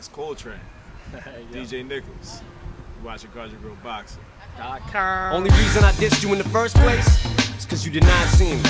It's Coltrane. DJ Nichols. You watching Guardian Real Boxing. Only reason I dissed you in the first place is cause you did not see me.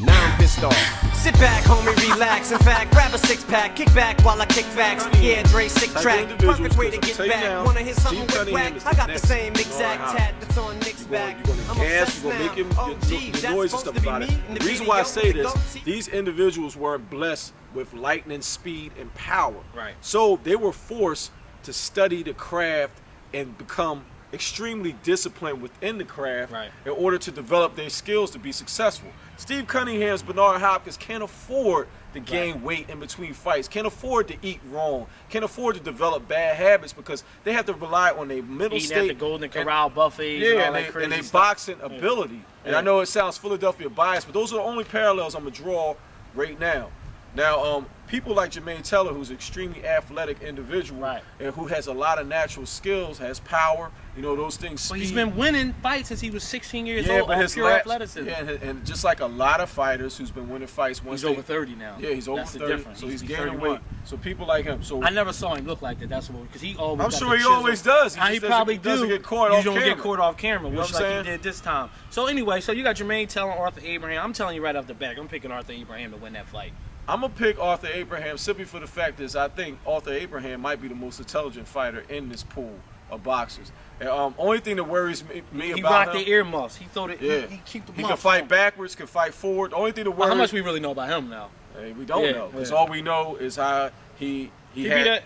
Now I'm pissed off. Sit back, homie, relax. In fact, grab a six-pack, kick back while I kick facts. Yeah, Dre, sick track. Perfect way to get back. Wanna hear something with whack? I got the same exact tat that's on Nick's back. You're gonna gas, you're gonna make him the noise and stuff about it. The reason why I say this, these individuals weren't blessed with lightning speed and power. Right. So they were forced to study the craft and become extremely disciplined within the craft in order to develop their skills to be successful. Steve Cunningham's Bernard Hopkins can't afford to gain weight in between fights, can't afford to eat wrong, can't afford to develop bad habits because they have to rely on their mental Eating state. at the Golden Corral buffets. Yeah, and they boxing ability. And I know it sounds Philadelphia biased, but those are the only parallels I'm going to draw right now. Now, people like Jermaine Teller, who's an extremely athletic individual and who has a lot of natural skills, has power, you know, those things. But he's been winning fights since he was 16 years old on pure athleticism. Yeah, and just like a lot of fighters who's been winning fights. Once he's over 30 now. Yeah, he's over That's 30. The difference. So he's gaining weight. So people like him. So I never saw him look like that. That's what, because he always. I'm sure he always does. He probably doesn't get caught you off don't camera. get caught off camera, You know which like he did this time. So anyway, so you got Jermaine Teller, Arthur Abraham. I'm telling you right off the bat, I'm picking Arthur Abraham to win that fight. I'm going to pick Arthur Abraham simply for the fact is I think Arthur Abraham might be the most intelligent fighter in this pool of boxers. And, only thing that worries me about him... He rocked the earmuffs. He thought it... Yeah. He keep the He can fight backwards, can fight forward. The only thing that worries... How much we really know about him now? Hey, we don't know. Because all we know is how he had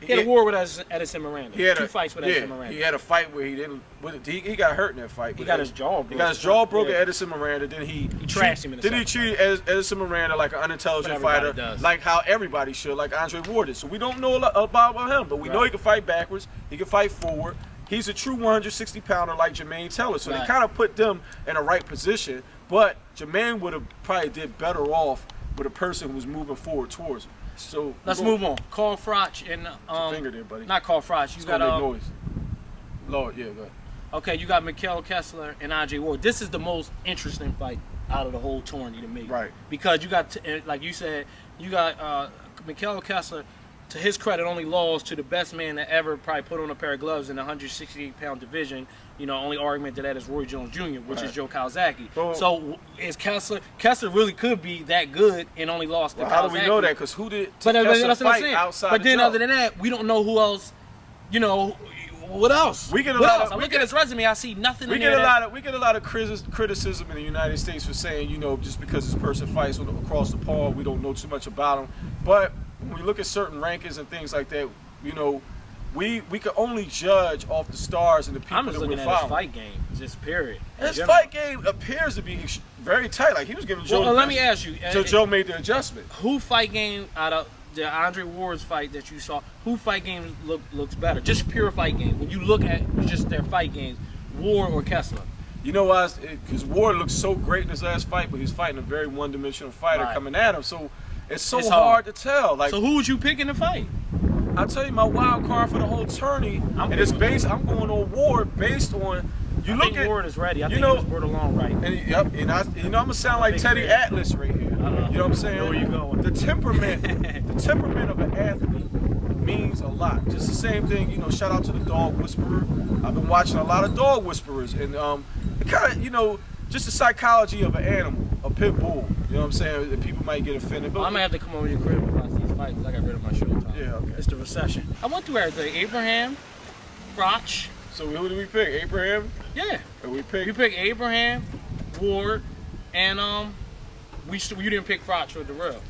a war with Edison Miranda. He had 2 fights with Edison Miranda. He had a fight where he didn't... He got hurt in that fight. He got his jaw broken. He got his jaw broken, Edison Miranda. Then he trashed him in the Then he treated Edison Miranda like an unintelligent fighter, like how everybody should, like Andre Ward did. So we don't know a lot about him, but we know he can fight backwards. He can fight forward. He's a true 160-pounder like Jermaine Teller. So they kind of put them in the right position. But Jermaine would have probably did better off with a person who was moving forward towards him. So let's move on. Carl Froch and finger there, buddy. Not Carl Froch. You got noise. Lord, yeah, go ahead. Okay, you got Mikhail Kessler and Andre Ward. This is the most interesting fight out of the whole tourney to me. Right. Because you got, like you said, you got Mikhail Kessler, to his credit, only lost to the best man that ever probably put on a pair of gloves in the 168-pound division. You know, only argument to that is Roy Jones Jr., which is Joe Kawasaki. So is Kessler really could be that good and only lost to Kawasaki. How do we know that? Because who did Kessler fight outside But then other than that, we don't know who else, you know, what else? We get a lot of, I look at his resume, I see nothing we in get there. We get a lot of criticism in the United States for saying, you know, just because this person fights across the pond, we don't know too much about him. But when we look at certain rankings and things like that, you know, we can only judge off the stars and the people that we're following. I'm just looking at his fight game, just period. His fight game appears to be very tight. Like he was giving Joe. Well, let me ask you. So Joe made the adjustment. Who fight game out of the Andre Ward's fight that you saw? Who fight game looks better? Just pure fight game. When you look at just their fight games, Ward or Kessler. You know why? Because Ward looked so great in his last fight, but he's fighting a very one-dimensional fighter coming at him. So it's hard to tell. Like, so who would you pick in the fight? I'll tell you my wild card for the whole tourney, and it's based. I'm going on Ward based on. I think Ward is ready. I think he was borderline right. And I'm gonna sound like Teddy Atlas right here. You know what I'm saying? Where you going? The temperament of an athlete means a lot. Just the same thing, you know. Shout out to the Dog Whisperer. I've been watching a lot of Dog Whisperers, and it kind of, you know, just the psychology of an animal, a pit bull. You know what I'm saying? That people might get offended. But I'm gonna have to come over your crib and watch these fights. I got rid of my showtime. Yeah, okay. It's the recession. I went through everything. Abraham, Froch. So who did we pick? Abraham? Yeah. And we picked Abraham, Ward, and you didn't pick Froch or Darrell.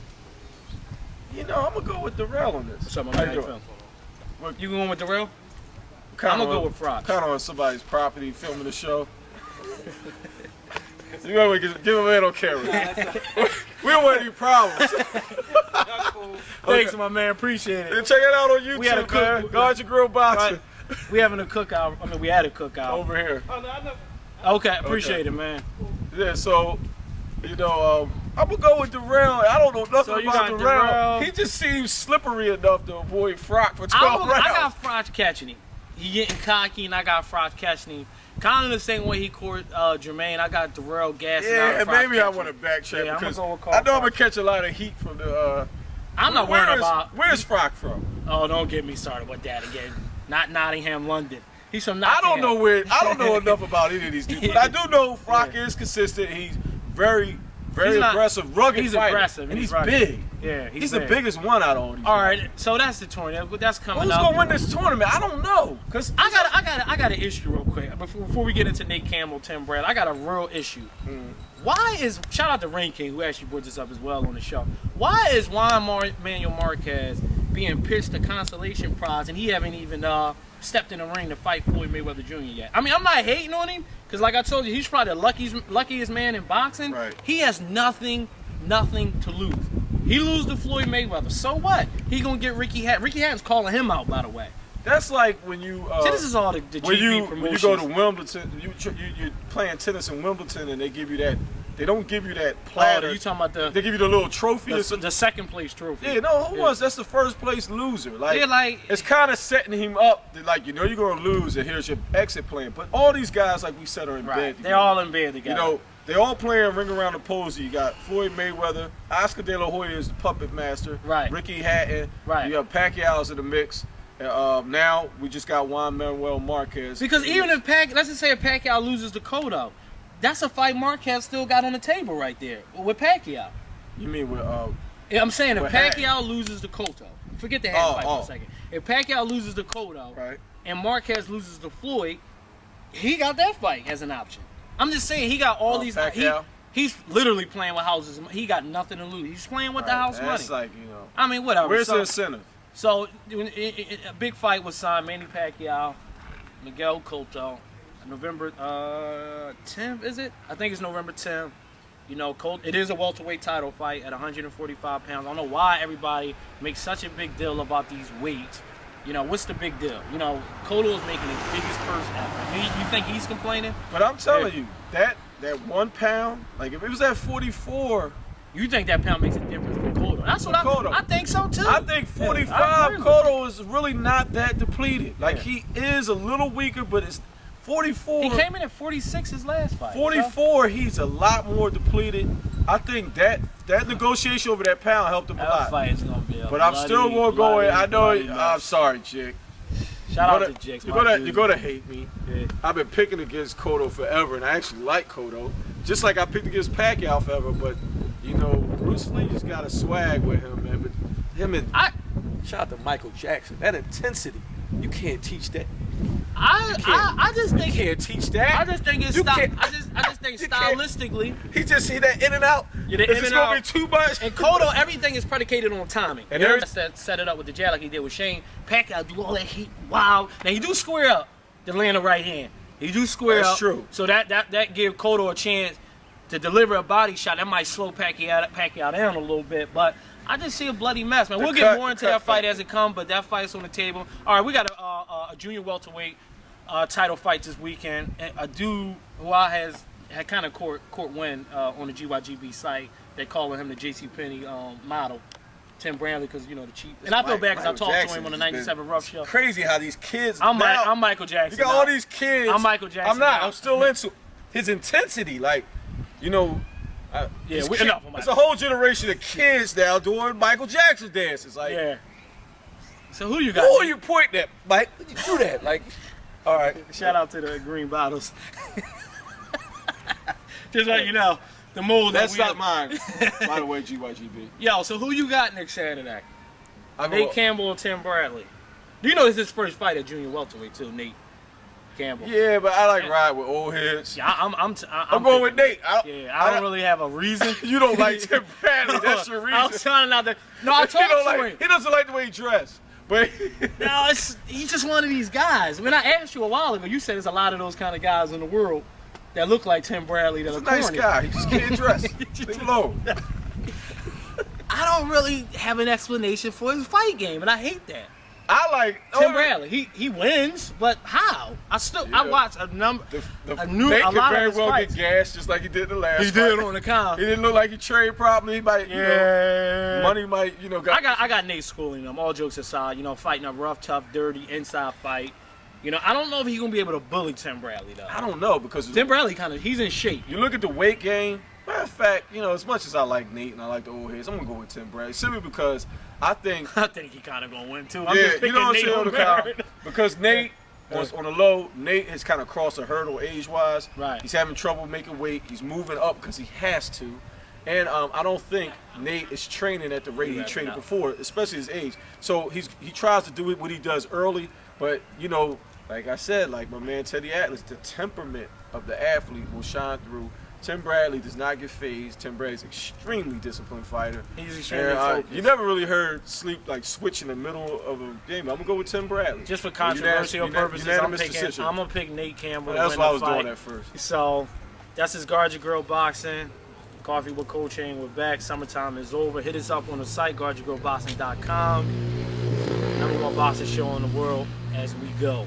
You know, I'm gonna go with Darrell on this. What's up, my man? You going with Darrell? I'm gonna go with Froch. Kind of on somebody's property, filming the show. You know, give a man on camera. We don't want any problems. Thanks, my man. Appreciate it. And check it out on YouTube. We had a cook. Guardian Real Boxing. We having a cookout. I mean, we had a cookout over here. Okay, appreciate it, man. Yeah, so you know, I'm gonna go with Darrell. I don't know nothing about Darrell. He just seems slippery enough to avoid Froch for 12 rounds. I got Froch catching him. He getting cocky, and I got Froch catching him. Kind of the same way he caught Jermaine. I got Darrell gassing out. Yeah, maybe I want to backtrack because I know I'm gonna catch a lot of heat from the. I'm not worried about. Where's Froch from? Oh, don't get me started with that again. Not Nottingham, London. He's from Nottingham. I don't know enough about any of these dudes, but I do know Frock is consistent. He's very aggressive, rugged He's fighter, aggressive and he's rugged. big. Yeah, he's the biggest one out of all these. All right, so that's the tournament. That's coming Who's up. gonna win this tournament? I don't know, cause I got an issue real quick before we get into Nate Campbell, Tim Brad. I got a real issue. Why is shout out to Rain King who actually brought this up as well on the show? Why is Juan Manuel Marquez being pitched a consolation prize and he haven't even stepped in the ring to fight Floyd Mayweather Jr. yet? I mean, I'm not hating on him because, like I told you, he's probably the luckiest man in boxing. Right. He has nothing to lose. He lose to Floyd Mayweather. So what? He gonna get Ricky Hatton. Ricky Hatton's calling him out, by the way. that's like when you. See, this is all the GP promotions. When you go to Wimbledon, you're playing tennis in Wimbledon, and they give you that. They don't give you that platter. Oh, you talking about They give you the little trophy. the second place trophy? Yeah, no, who was? That's the first place loser. Like, Yeah, like- it's kind of setting him up. That, like, you know, you're gonna lose, and here's your exit plan. But all these guys, like we said, are in bed Right. together. They're all in bed together. You know, they all playing ring around the posy. You got Floyd Mayweather, Oscar De La Hoya is the puppet master. Right. Ricky Hatton. Right. You have Pacquiao's in the mix. Now we just got Juan Manuel Marquez. Because even if let's just say if Pacquiao loses to Cotto, that's a fight Marquez still got on the table right there with Pacquiao. You mean with Yeah, I'm saying if with Pacquiao loses to Cotto, forget the Hatton fight for a second. If Pacquiao loses to Cotto right? and Marquez loses to Floyd, he got that fight as an option. I'm just saying he got all these. Pacquiao? He's literally playing with houses. He got nothing to lose. He's playing with the house That's money. like, you know. I mean, whatever. Where's the incentive? So a big fight was signed: Manny Pacquiao, Miguel Cotto. November 10th, is it? I think it's November 10th. You know, it is a welterweight title fight at 145 pounds. I don't know why everybody makes such a big deal about these weights. You know, what's the big deal? You know, Cotto is making his biggest purse ever. You think he's complaining? But I'm telling you, that 1 pound, like if it was at 44. You think that pound makes a difference for Cotto? That's what I think so too. I think 45, I agree with Cotto is really not that depleted. Like, he is a little weaker, but it's 44. He came in at 46 his last fight. 44, he's a lot more depleted. I think that negotiation over that pound helped him a That lot. fight is gonna be a But I'm still going to go in. I know. I'm sorry, chick. Shout out to Jigs. You're gonna hate me. Yeah. I've been picking against Cotto forever, and I actually like Cotto. Just like I picked against Pacquiao forever, but you know, Bruce Lee just got a swag with him, man. But him and shout out to Michael Jackson. That intensity, you can't teach that. I just think You can't teach that. I just think it's You style. can't- I just think You can't- stylistically, He just see that in and out. Yeah, the Is in this and gonna out. be too much? and Cotto, everything is predicated on timing. And And every- set it up with the jab like he did with Shane. Pacquiao do all that heat. Wow. Now he do square up to land the right hand. He do square That's up. true. So that give Cotto a chance to deliver a body shot. That might slow Pacquiao down a little bit, but I just see a bloody mess, man. We'll get more into that fight as it comes, but that fight's on the table. All right, we got a junior welterweight title fight this weekend. A dude who had kind of court win on the GYGB site. They calling him the JCPenney model, Tim Bradley, because you know the cheap. And I feel bad because I talked to him on the '97 Rough Show. Crazy how these kids. I'm now, Michael Jackson. You got now. all these kids. I'm Michael Jackson. I'm not. now. I'm still into his intensity. Like, you know. Yeah, these we kids- enough of It's Michael. a whole generation of kids now doing Michael Jackson dances. Like, Yeah. So who you got? who are you pointing at, Mike? When you do that, like, all right. Shout out to the green bottles. Just like you know, the mold. That's that we not mine. By the way, GYGB. Yo, so who you got next Saturday? I Nate go, Campbell or Tim Bradley? Do you know this is his first fight at junior welterweight too, Nate Campbell? yeah, but I like ride with old heads. Yeah, I'm going with Nate. I don't really have a reason. You don't like Tim Bradley. That's your reason. I was trying not to. No, I He talked don't to like- him. He doesn't like the way he dressed. But No, he's just one of these guys. When I asked you a while ago, you said there's a lot of those kind of guys in the world that look like Tim Bradley. That he's a are nice corny. guy. He just can't dress. Leave him alone. I don't really have an explanation for his fight game, and I hate that. I like Tim Bradley, he wins, but how? I watched a number, Nate a could lot very of his well fights. get gassed just like he did in the last He fight. did on the count. He didn't look like he trained properly. He might, you know, money might, you know. I got Nate schooling him. All jokes aside, you know, fighting a rough, tough, dirty inside fight. You know, I don't know if he's gonna be able to bully Tim Bradley though. I don't know because Tim Bradley he's in shape. you look at the weight gain. Matter of fact, you know, as much as I like Nate and I like the old heads, I'm gonna go with Tim Bradley simply because I think he kind of gonna win too. I'm just you know what I'm saying, because Nate was on the low. Nate has kind of crossed a hurdle age-wise. Right. He's having trouble making weight. He's moving up because he has to. And I don't think Nate is training at the rate he trained before, especially his age. So he tries to do what he does early, but you know, like I said, like my man Teddy Atlas, the temperament of the athlete will shine through. Tim Bradley does not get phased. Tim Bradley's an extremely disciplined fighter. He's extremely focused. You never really heard Sleep like switch in the middle of a game. I'm gonna go with Tim Bradley. Just for controversial purposes, I'm gonna pick Nate Campbell. That's why I was doing that first. So that's his Guard Your Girl Boxing. Coffee with Coaching. We're back. Summertime is over. Hit us up on the site, guardyourgirlboxing.com. Number one boxing show in the world as we go.